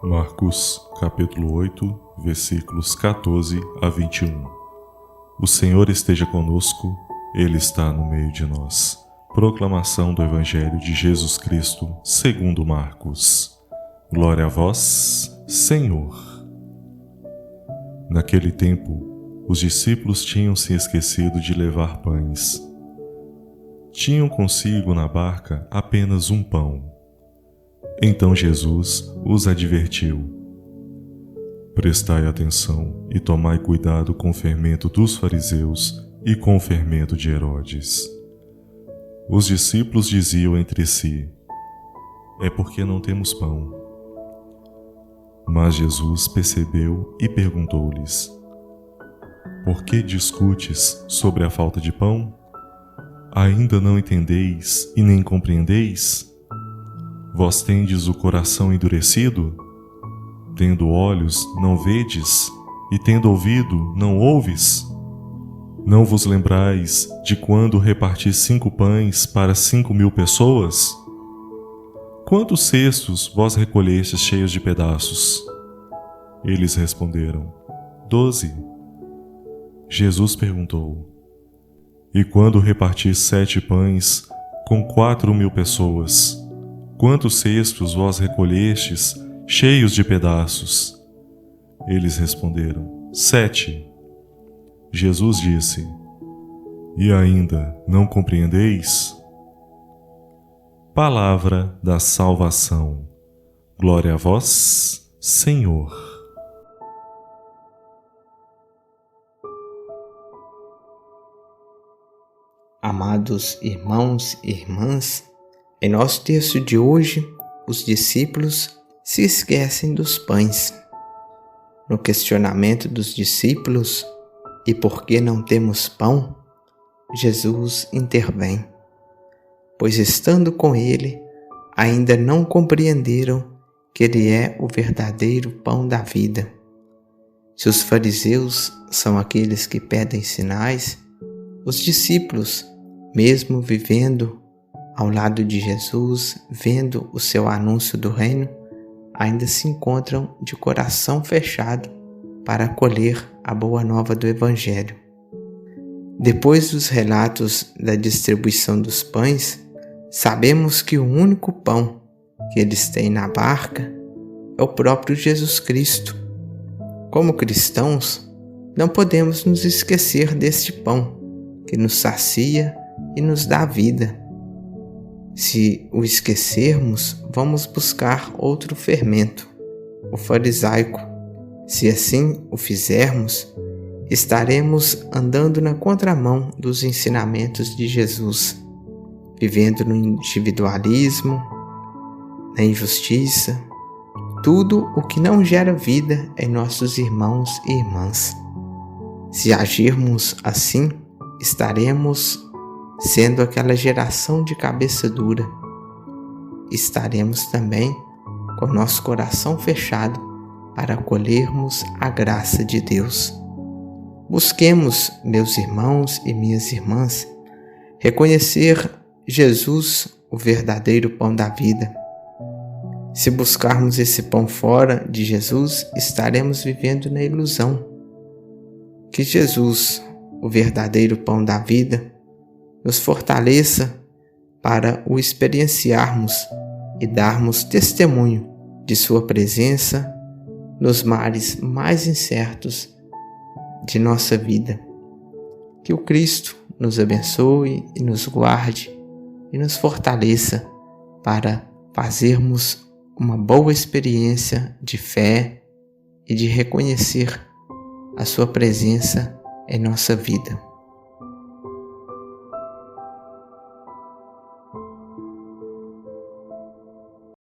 Marcos, capítulo 8, versículos 14 a 21. O Senhor esteja conosco, Ele está no meio de nós. Proclamação do Evangelho de Jesus Cristo, segundo Marcos. Glória a vós, Senhor. Naquele tempo, os discípulos tinham se esquecido de levar pães. Tinham consigo na barca apenas um pão. Então Jesus os advertiu: prestai atenção e tomai cuidado com o fermento dos fariseus e com o fermento de Herodes. Os discípulos diziam entre si: é porque não temos pão. Mas Jesus percebeu e perguntou-lhes: por que discutes sobre a falta de pão? Ainda não entendeis e nem compreendeis? Vós tendes o coração endurecido? Tendo olhos, não vedes? E tendo ouvido, não ouves? Não vos lembrais de quando reparti 5 pães para 5.000 pessoas? Quantos cestos vós recolhestes cheios de pedaços? Eles responderam: 12. Jesus perguntou: e quando reparti 7 pães com 4.000 pessoas, quantos cestos vós recolhestes cheios de pedaços? Eles responderam: 7. Jesus disse: e ainda não compreendeis? Palavra da salvação. Glória a vós, Senhor. Amados irmãos e irmãs, em nosso texto de hoje, os discípulos se esquecem dos pães. No questionamento dos discípulos, e por que não temos pão? Jesus intervém, pois estando com ele, ainda não compreenderam que ele é o verdadeiro pão da vida. Se os fariseus são aqueles que pedem sinais, os discípulos, mesmo vivendo ao lado de Jesus, vendo o seu anúncio do reino, ainda se encontram de coração fechado para acolher a boa nova do Evangelho. Depois dos relatos da distribuição dos pães, sabemos que o único pão que eles têm na barca é o próprio Jesus Cristo. Como cristãos, não podemos nos esquecer deste pão que nos sacia e nos dá vida. Se o esquecermos, vamos buscar outro fermento, o farisaico. Se assim o fizermos, estaremos andando na contramão dos ensinamentos de Jesus, vivendo no individualismo, na injustiça, tudo o que não gera vida em nossos irmãos e irmãs. Se agirmos assim, estaremos sendo aquela geração de cabeça dura. Estaremos também com nosso coração fechado para acolhermos a graça de Deus. Busquemos, meus irmãos e minhas irmãs, reconhecer Jesus, o verdadeiro pão da vida. Se buscarmos esse pão fora de Jesus, estaremos vivendo na ilusão. Que Jesus, o verdadeiro pão da vida, nos fortaleça para o experienciarmos e darmos testemunho de sua presença nos mares mais incertos de nossa vida. Que o Cristo nos abençoe e nos guarde e nos fortaleça para fazermos uma boa experiência de fé e de reconhecer a sua presença em nossa vida.